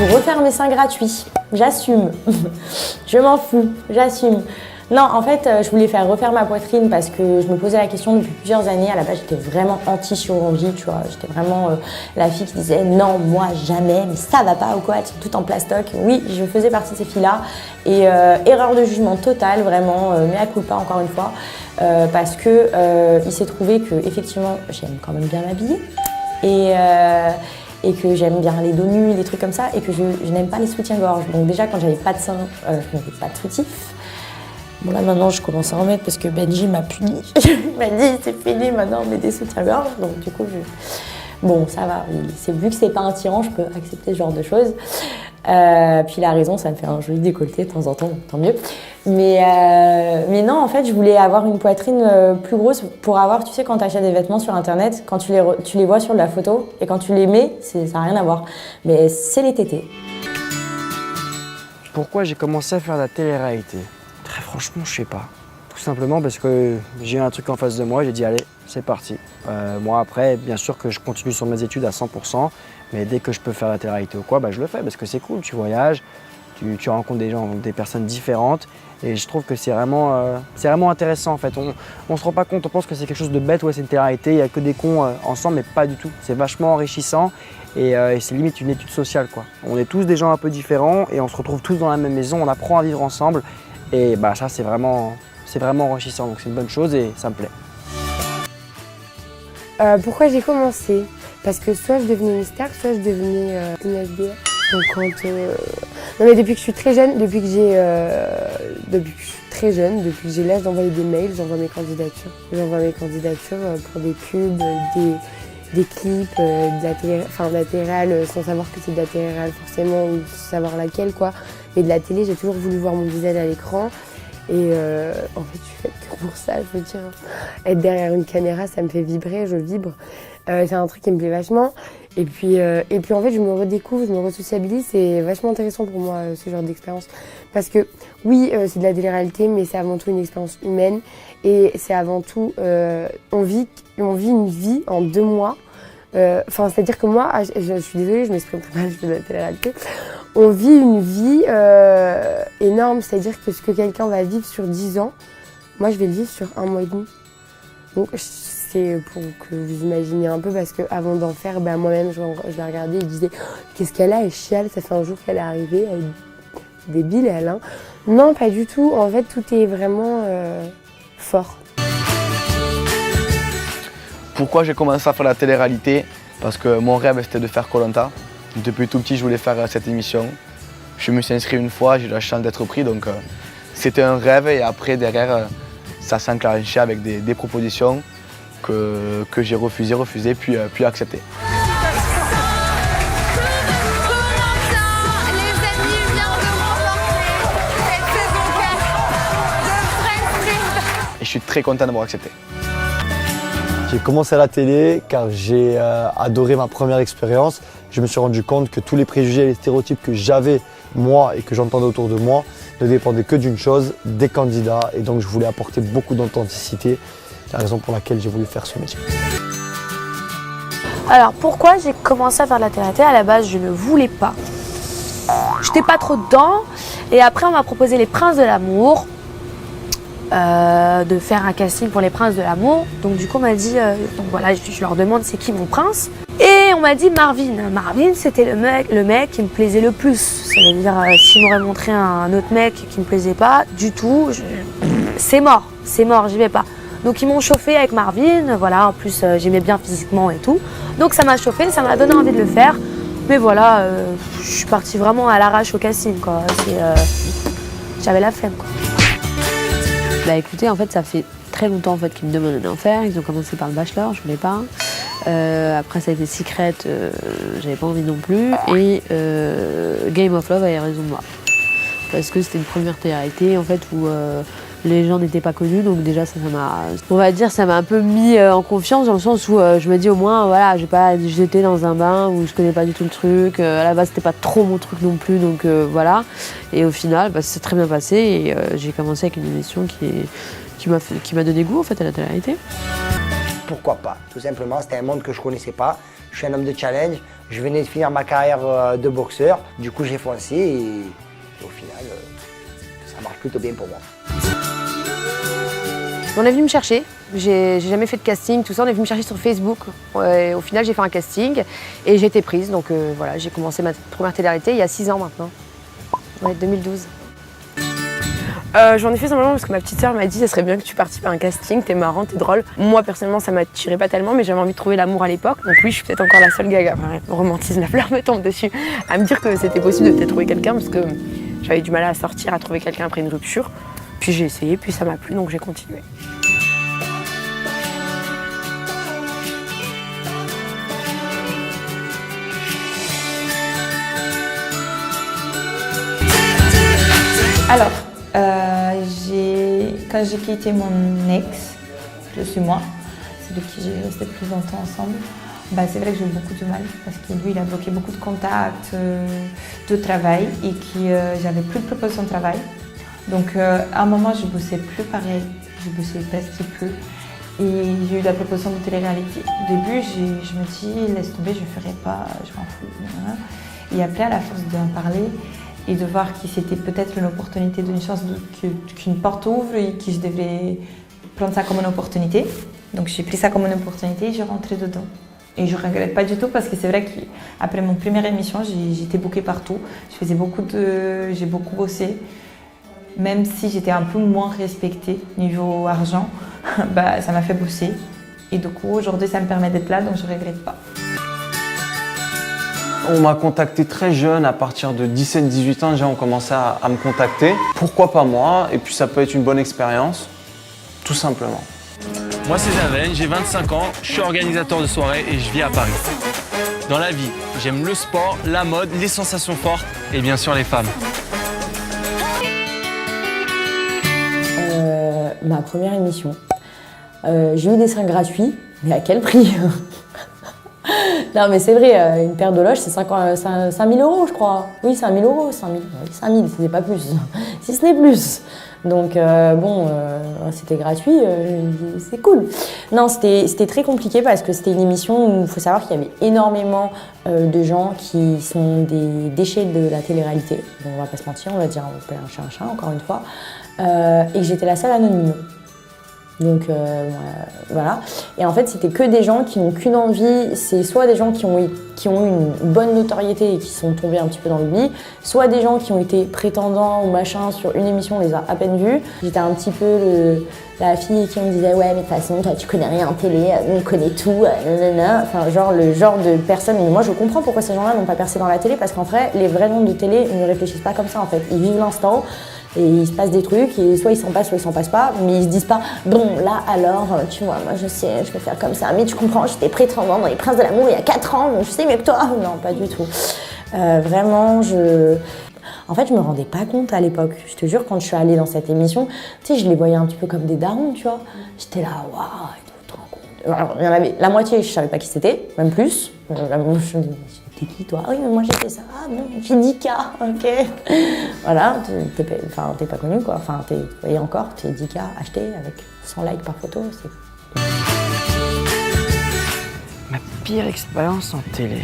pour refaire mes seins gratuits. J'assume. Je m'en fous, j'assume. Non, en fait, je voulais faire refaire ma poitrine parce que je me posais la question depuis plusieurs années. À la base, j'étais vraiment anti-chirurgie, tu vois. J'étais vraiment la fille qui disait non, moi jamais, mais ça va pas ou quoi, elles sont toutes en plastoc. Oui, je faisais partie de ces filles-là. Et erreur de jugement totale, vraiment, mea culpa encore une fois. Parce que il s'est trouvé que effectivement, j'aime quand même bien m'habiller. Et que j'aime bien les dos nus, des trucs comme ça. Et que je n'aime pas les soutiens-gorge. Donc déjà, quand j'avais pas de seins, je n'avais pas de soutif. Bon là maintenant je commence à en mettre parce que Benji m'a puni. Il m'a dit c'est fini maintenant on met des soutiens-gorge. Donc du coup bon ça va, vu que c'est pas un tyran je peux accepter ce genre de choses. Puis il a raison, ça me fait un joli décolleté de temps en temps, tant mieux. Mais non en fait je voulais avoir une poitrine plus grosse pour avoir, tu sais quand tu achètes des vêtements sur internet, quand tu les vois sur la photo et quand tu les mets, ça n'a rien à voir. Mais c'est les tétés. Pourquoi j'ai commencé à faire de la télé-réalité ? Très franchement, je sais pas. Tout simplement parce que j'ai eu un truc en face de moi et j'ai dit allez, c'est parti. Moi après, bien sûr que je continue sur mes études à 100%, mais dès que je peux faire la télé-réalité ou quoi, je le fais parce que c'est cool, tu voyages, tu rencontres des gens, des personnes différentes et je trouve que c'est vraiment intéressant en fait. On se rend pas compte, on pense que c'est quelque chose de bête, ouais c'est une télé-réalité, il n'y a que des cons ensemble, mais pas du tout. C'est vachement enrichissant et c'est limite une étude sociale quoi. On est tous des gens un peu différents et on se retrouve tous dans la même maison, on apprend à vivre ensemble. Et ça, c'est vraiment enrichissant, donc c'est une bonne chose et ça me plaît. Pourquoi j'ai commencé? Parce que soit je devenais une star, soit je devenais une SDF. Donc non mais depuis que je suis très jeune, depuis que j'ai l'âge d'envoyer des mails, j'envoie mes candidatures. J'envoie mes candidatures pour des pubs, des clips, de la télé-réal sans savoir que c'est de la télé-réal forcément ou savoir laquelle quoi. Mais de la télé, j'ai toujours voulu voir mon visage à l'écran. Et en fait, je suis faite que pour ça, je veux dire. Être derrière une caméra, ça me fait vibrer, je vibre. C'est un truc qui me plaît vachement. Et puis en fait, je me redécouvre, je me resociabilise. C'est vachement intéressant pour moi, ce genre d'expérience. Parce que oui, c'est de la télé-réalité, mais c'est avant tout une expérience humaine. Et c'est avant tout, on vit une vie en 2 mois. C'est-à-dire que moi, je suis désolée, je m'exprime très mal, je fais de la télé-réalité. On vit une vie énorme, c'est-à-dire que ce que quelqu'un va vivre sur 10 ans, moi je vais le vivre sur 1 mois et demi. Donc c'est pour que vous imaginez un peu, parce qu'avant d'en faire, moi-même je la regardais et je disais qu'est-ce qu'elle a, elle chiale, ça fait un jour qu'elle est arrivée, elle est débile elle. Hein. Non, pas du tout, en fait tout est vraiment fort. Pourquoi j'ai commencé à faire la télé-réalité? Parce que mon rêve c'était de faire Koh Lanta. Depuis tout petit je voulais faire cette émission. Je me suis inscrit une fois, j'ai eu la chance d'être pris, donc c'était un rêve et après derrière ça s'est enclenché avec des propositions que j'ai refusées puis acceptées. Et je suis très content d'avoir accepté. J'ai commencé à la télé car j'ai adoré ma première expérience. Je me suis rendu compte que tous les préjugés et les stéréotypes que j'avais moi et que j'entendais autour de moi ne dépendaient que d'une chose, des candidats. Et donc je voulais apporter beaucoup d'authenticité. C'est la raison pour laquelle j'ai voulu faire ce métier. Alors pourquoi j'ai commencé à faire de la télé-réalité? À la base je ne voulais pas. J'étais pas trop dedans. Et après on m'a proposé les Princes de l'amour. De faire un casting pour les Princes de l'amour. Donc du coup on m'a dit, donc voilà, je leur demande c'est qui mon prince. Et on m'a dit Marvin. Marvin c'était le mec qui me plaisait le plus. Ça veut dire s'il m'aurait montré un autre mec qui me plaisait pas du tout, c'est mort, j'y vais pas. Donc ils m'ont chauffé avec Marvin, voilà, en plus j'aimais bien physiquement et tout. Donc ça m'a chauffé, ça m'a donné envie de le faire. Mais voilà, je suis partie vraiment à l'arrache au casting quoi. J'avais la flemme quoi. Bah écoutez, en fait ça fait très longtemps en fait qu'ils me demandaient d'en faire. Ils ont commencé par le Bachelor, je voulais pas. Après ça a été Secret, j'avais pas envie non plus. Et Game of Love avait raison de moi. Parce que c'était une première télé-réalité en fait où les gens n'étaient pas connus, donc déjà ça m'a, on va dire, ça m'a un peu mis en confiance dans le sens où je me dis au moins voilà, j'ai pas jeté dans un bain où je connais pas du tout le truc. À la base c'était pas trop mon truc non plus, donc voilà. Et au final, ça s'est très bien passé et j'ai commencé avec une émission qui m'a donné goût en fait à la télé-réalité. Pourquoi pas? Tout simplement, c'était un monde que je connaissais pas. je suis un homme de challenge. Je venais de finir ma carrière de boxeur. Du coup, j'ai foncé et au final, ça marche plutôt bien pour moi. On est venu me chercher. J'ai jamais fait de casting, tout ça. On est venu me chercher sur Facebook. Au final, j'ai fait un casting et j'ai été prise. Donc voilà, j'ai commencé ma première télé-réalité il y a 6 ans maintenant. Ouais, 2012. J'en ai fait simplement parce que ma petite sœur m'a dit ça serait bien que tu participes à un casting, t'es marrant, t'es drôle. Moi personnellement ça m'attirait pas tellement mais j'avais envie de trouver l'amour à l'époque. Donc oui je suis peut-être encore la seule gaga, enfin, le romantisme, la fleur me tombe dessus, à me dire que c'était possible de peut-être trouver quelqu'un parce que j'avais du mal à sortir, à trouver quelqu'un après une rupture. Puis j'ai essayé, puis ça m'a plu donc j'ai continué. Alors, quand j'ai quitté mon ex, je suis moi, c'est de qui j'ai resté plus longtemps ensemble, c'est vrai que j'ai eu beaucoup de mal parce que lui, il a bloqué beaucoup de contacts de travail et que j'avais plus de propositions de travail. Donc, à un moment, je bossais plus pareil, je bossais presque plus. Et j'ai eu la proposition de télé-réalité. Au début, je me dis, laisse tomber, je ne ferai pas, je m'en fous. Et après, à la force d'en parler, et de voir que c'était peut-être une opportunité, d'une chance qu'une porte ouvre et que je devrais prendre ça comme une opportunité. Donc j'ai pris ça comme une opportunité et je rentrais dedans. Et je ne regrette pas du tout parce que c'est vrai qu'après mon première émission, j'étais bookée partout. J'ai beaucoup bossé. Même si j'étais un peu moins respectée niveau argent, ça m'a fait bosser. Et du coup, aujourd'hui, ça me permet d'être là, donc je ne regrette pas. On m'a contacté très jeune, à partir de 17-18 ans, déjà on commençait à me contacter. Pourquoi pas moi? Et puis ça peut être une bonne expérience, tout simplement. Moi c'est Javen, j'ai 25 ans, je suis organisateur de soirée et je vis à Paris. Dans la vie, j'aime le sport, la mode, les sensations fortes et bien sûr les femmes. Ma première émission, j'ai eu des seins gratuits, mais à quel prix? Non mais c'est vrai, une paire de loges c'est 5 000 €, je crois. Oui, 5 000 €, 5 000, oui, 5 000, c'était pas plus, si ce n'est plus. Donc c'était gratuit, c'est cool. Non, c'était très compliqué parce que c'était une émission où il faut savoir qu'il y avait énormément de gens qui sont des déchets de la télé-réalité. Bon, on va pas se mentir, on va dire on peut un chat, encore une fois. Et que j'étais la seule anonyme. Donc voilà. Et en fait, c'était que des gens qui n'ont qu'une envie, c'est soit des gens qui ont eu une bonne notoriété et qui sont tombés un petit peu dans l'oubli, soit des gens qui ont été prétendants ou machin sur une émission, on les a à peine vus. J'étais un petit peu la fille qui me disait ouais mais de toute façon toi tu connais rien en télé, on connaît tout, nanana. Enfin le genre de personne. Mais moi je comprends pourquoi ces gens-là n'ont pas percé dans la télé parce qu'en vrai les vrais gens de télé ne réfléchissent pas comme ça en fait. Ils vivent l'instant. Et il se passe des trucs, et soit ils s'en passent pas, mais ils se disent pas « Bon, là alors, tu vois, moi je sais, je vais faire comme ça, mais tu comprends, j'étais prétendant dans Les Princes de l'amour il y a 4 ans, donc je sais mieux que toi. » Non, pas du tout. Vraiment, en fait, je me rendais pas compte à l'époque. Je te jure, quand je suis allée dans cette émission, tu sais, je les voyais un petit peu comme des darons, tu vois. J'étais là, waouh, tu te rends compte. Alors, il y en avait la moitié, je savais pas qui c'était, même plus. T'es qui toi? Ah oui, mais moi j'ai fait ça. Ah bon, j'ai 10K, ok. Voilà, t'es pas connu quoi. Enfin, et encore, t'es 10K acheté avec 100 likes par photo. Ma pire expérience en télé.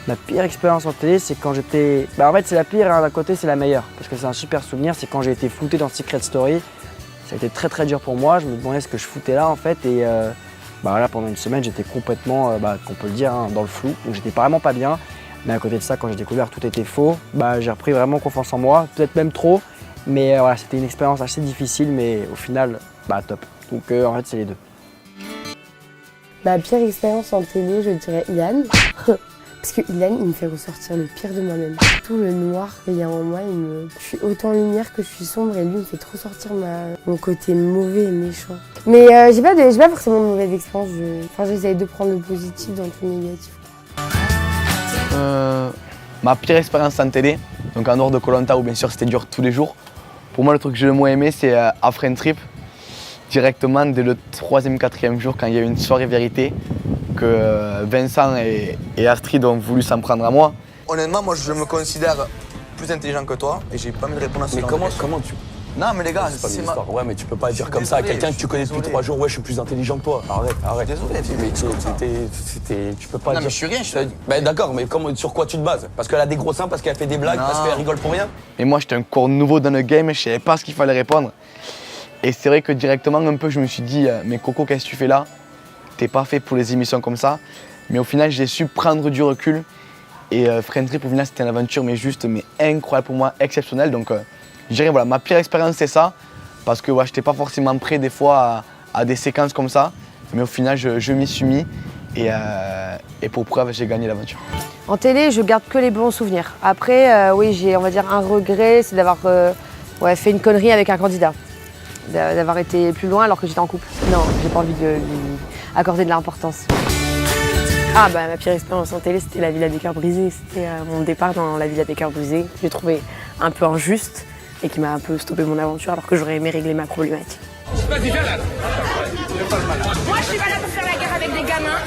Ma pire expérience en télé, c'est quand j'étais. En fait, c'est la pire, hein, d'un côté, c'est la meilleure. Parce que c'est un super souvenir, c'est quand j'ai été flouté dans Secret Story. Ça a été très très dur pour moi. Je me demandais ce que je foutais là en fait. Et voilà, pendant une semaine, j'étais complètement, qu'on peut le dire, hein, dans le flou. Donc j'étais vraiment pas bien. Mais à côté de ça, quand j'ai découvert que tout était faux, j'ai repris vraiment confiance en moi. Peut-être même trop. Mais voilà, c'était une expérience assez difficile, mais au final, top. Donc en fait, c'est les deux. Ma pire expérience en télé, je dirais Ilan. Parce que Ilan, il me fait ressortir le pire de moi-même. Tout le noir qu'il y a en moi, je suis autant lumière que je suis sombre et lui, il me fait trop sortir mon côté mauvais et méchant. Mais j'ai pas forcément de mauvaise expérience. J'essaye de prendre le positif dans tout le négatif. Ma pire expérience en télé, donc en dehors de Koh Lanta où bien sûr c'était dur tous les jours. Pour moi, le truc que j'ai le moins aimé, c'est après un trip, directement dès le 3e, 4e jour, quand il y a eu une soirée vérité, que Vincent et Astrid ont voulu s'en prendre à moi. Honnêtement, moi je me considère plus intelligent que toi et j'ai pas envie de répondre à ce genre de questions. Non mais les gars, C'est pas c'est une ma... histoire. Ouais, mais tu peux pas dire comme ça à désolé, quelqu'un que tu connais depuis 3 jours. Ouais, je suis plus intelligent que toi. Arrête. Désolé, Mais tu peux pas non dire. mais je suis rien, Ben d'accord, mais sur quoi tu te bases? Parce qu'elle a des gros seins, parce qu'elle fait des blagues, Non. parce qu'elle rigole pour rien? Mais moi, j'étais encore nouveau dans le game, je savais pas ce qu'il fallait répondre. Et c'est vrai que directement, un peu, je me suis dit, mais Coco, qu'est-ce que tu fais là? T'es pas fait pour les émissions comme ça. Mais au final, j'ai su prendre du recul. Et Friends Trip, au final, c'était une aventure, mais incroyable pour moi, exceptionnelle. Donc, je dirais, voilà, ma pire expérience, c'est ça. Parce que ouais, j'étais pas forcément prêt des fois à des séquences comme ça. Mais au final, je m'y suis mis. Et pour preuve, j'ai gagné l'aventure. En télé, je garde que les bons souvenirs. Après, oui, j'ai, on va dire, un regret, c'est d'avoir fait une connerie avec un candidat. D'avoir été plus loin alors que j'étais en couple. Non, j'ai pas envie de lui accorder de l'importance. Ah bah ma pire expérience en télé, c'était La Villa des Cœurs Brisés. C'était mon départ dans La Villa des Cœurs Brisés. J'ai trouvé un peu injuste et qui m'a un peu stoppé mon aventure alors que j'aurais aimé régler ma problématique. Moi, je suis pas là pour faire la guerre avec des gamins.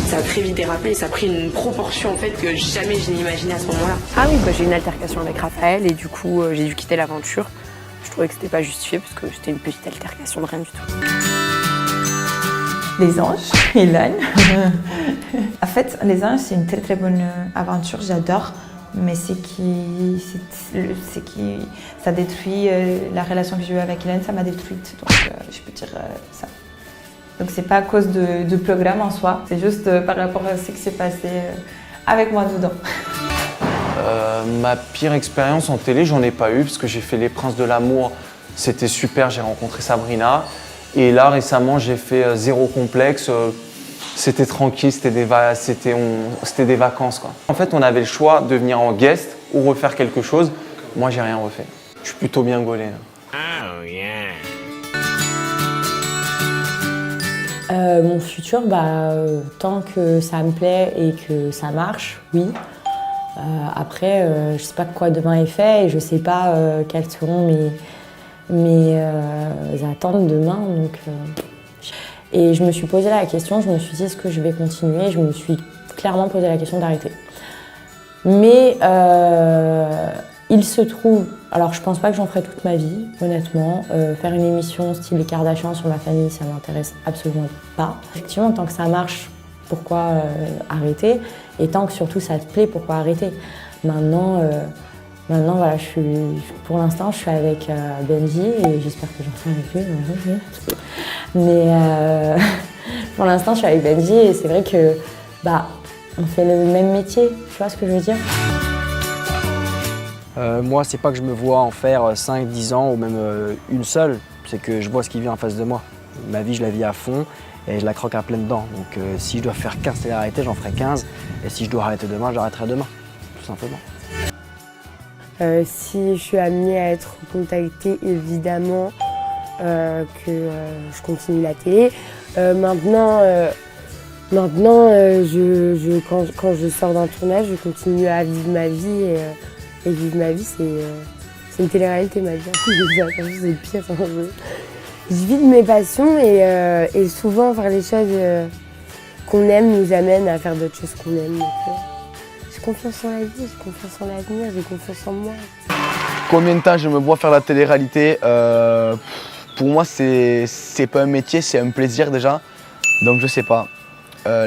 Ça a très vite dérapé et ça a pris une proportion en fait que jamais je n'imaginais à ce moment-là. Ah oui, bah, j'ai eu une altercation avec Raphaël et du coup j'ai dû quitter l'aventure. Je trouvais que c'était pas justifié parce que c'était une petite altercation de rien du tout. Les Anges, Hélène. En fait, Les Anges, c'est une très très bonne aventure, j'adore. Mais ça détruit la relation que j'ai eue avec Hélène, ça m'a détruite. Donc je peux dire ça. Donc c'est pas à cause du programme en soi, c'est juste par rapport à ce qui s'est passé avec moi dedans. Ma pire expérience en télé, j'en ai pas eu parce que j'ai fait Les Princes de l'amour, c'était super, j'ai rencontré Sabrina. Et là récemment j'ai fait Zéro complexe, c'était tranquille, c'était des vacances quoi. En fait on avait le choix de venir en guest ou refaire quelque chose, moi j'ai rien refait. Je suis plutôt bien gaulé. Oh yeah. Mon futur, tant que ça me plaît et que ça marche, oui. Après, je sais pas quoi demain est fait et je sais pas quelles seront mes attentes demain. Donc, et je me suis posé la question, je me suis dit est-ce que je vais continuer? Je me suis clairement posé la question d'arrêter. Mais il se trouve, alors je pense pas que j'en ferai toute ma vie, honnêtement. Faire une émission style Les Kardashians sur ma famille, ça m'intéresse absolument pas. Effectivement, tant que ça marche, pourquoi arrêter? Et tant que surtout ça te plaît, pourquoi arrêter? Maintenant, voilà, pour l'instant, je suis avec Benji et j'espère que j'en ferai avec lui. Mais pour l'instant, je suis avec Benji et c'est vrai que on fait le même métier, tu vois ce que je veux dire? Moi, c'est pas que je me vois en faire 5, 10 ans ou même une seule, c'est que je vois ce qui vient en face de moi. Ma vie, je la vis à fond et je la croque à pleines dents. Donc si je dois faire 15 télé-réalités, j'en ferai 15. Et si je dois arrêter demain, j'arrêterai demain, tout simplement. Si je suis amenée à être contactée, évidemment que je continue la télé. Maintenant, quand je sors d'un tournage, je continue à vivre ma vie. Et vivre ma vie, c'est une télé-réalité, ma vie. C'est le pire. Je vis de mes passions et souvent faire les choses qu'on aime nous amène à faire d'autres choses qu'on aime. J'ai confiance en la vie, j'ai confiance en l'avenir, j'ai confiance en moi. Combien de temps je me vois faire la télé-réalité? Pour moi, c'est pas un métier, c'est un plaisir déjà. Donc je sais pas.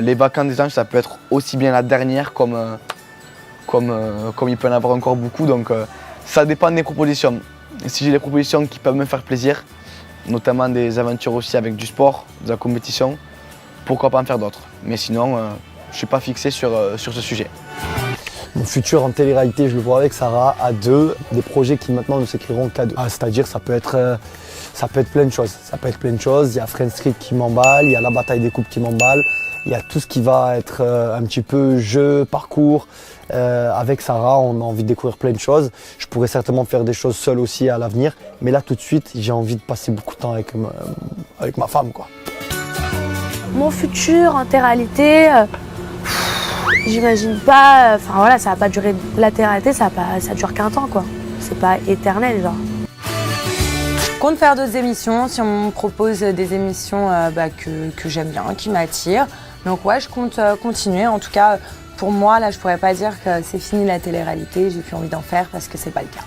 Les vacances des anges, ça peut être aussi bien la dernière comme il peut y en avoir encore beaucoup. Donc ça dépend des propositions. Si j'ai des propositions qui peuvent me faire plaisir, notamment des aventures aussi avec du sport, de la compétition, pourquoi pas en faire d'autres. Mais sinon, je ne suis pas fixé sur ce sujet. Mon futur en télé-réalité, je le vois avec Sarah, à deux, des projets qui maintenant ne s'écriront qu'à deux. C'est-à-dire ça peut être plein de choses. Ça peut être plein de choses. Il y a Friends Trip qui m'emballe, il y a la bataille des couples qui m'emballe, il y a tout ce qui va être un petit peu jeu, parcours. Avec Sarah, on a envie de découvrir plein de choses. Je pourrais certainement faire des choses seul aussi à l'avenir. Mais là, tout de suite, j'ai envie de passer beaucoup de temps avec ma femme, quoi. Mon futur en télé-réalité, j'imagine pas. Enfin voilà, ça va pas durer. La télé-réalité, ça dure qu'un temps, quoi. C'est pas éternel, genre. Je compte faire d'autres émissions si on me propose des émissions que j'aime bien, qui m'attirent. Donc ouais, je compte continuer. En tout cas, pour moi, là, je pourrais pas dire que c'est fini la télé-réalité. J'ai plus envie d'en faire parce que c'est pas le cas.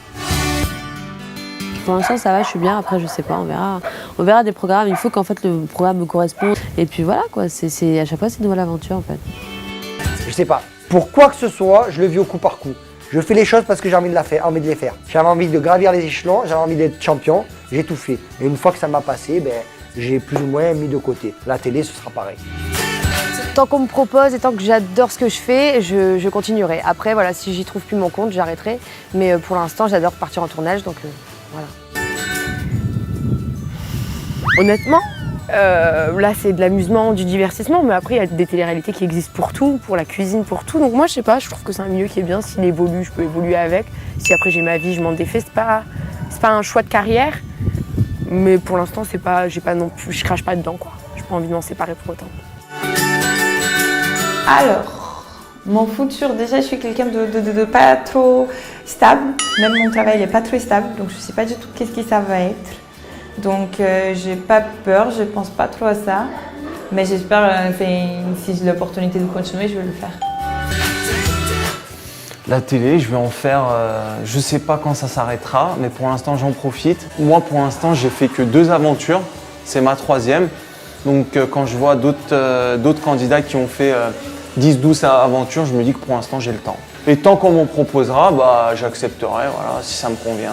Pour l'instant, ça va, je suis bien. Après, je sais pas, on verra. On verra des programmes. Il faut qu'en fait le programme me corresponde. Et puis voilà, quoi. À chaque fois, c'est une nouvelle aventure, en fait. Je sais pas. Pour quoi que ce soit, je le vis au coup par coup. Je fais les choses parce que j'ai envie de les faire. J'avais envie de gravir les échelons, j'avais envie d'être champion, j'ai tout fait. Et une fois que ça m'a passé, j'ai plus ou moins mis de côté. La télé, ce sera pareil. Tant qu'on me propose et tant que j'adore ce que je fais, je continuerai. Après, voilà, si j'y trouve plus mon compte, j'arrêterai. Mais pour l'instant, j'adore partir en tournage, donc voilà. Honnêtement, là, c'est de l'amusement, du divertissement, mais après, il y a des téléréalités qui existent pour tout, pour la cuisine, pour tout. Donc moi, je sais pas, je trouve que c'est un milieu qui est bien. S'il évolue, je peux évoluer avec. Si après j'ai ma vie, je m'en défais, c'est pas un choix de carrière. Mais pour l'instant, c'est pas, j'ai pas non plus, je crache pas dedans, quoi. J'ai pas envie de m'en séparer pour autant. Alors, mon futur, déjà, je suis quelqu'un de pas trop stable. Même mon travail n'est pas trop stable, donc je sais pas du tout qu'est-ce que ça va être. Donc, j'ai pas peur, je pense pas trop à ça. Mais j'espère, si j'ai l'opportunité de continuer, je vais le faire. La télé, je vais en faire, je sais pas quand ça s'arrêtera, mais pour l'instant j'en profite. Moi pour l'instant j'ai fait que 2 aventures, c'est ma 3e. Donc quand je vois d'autres candidats qui ont fait 10-12 aventures, je me dis que pour l'instant j'ai le temps. Et tant qu'on m'en proposera, j'accepterai, voilà, si ça me convient.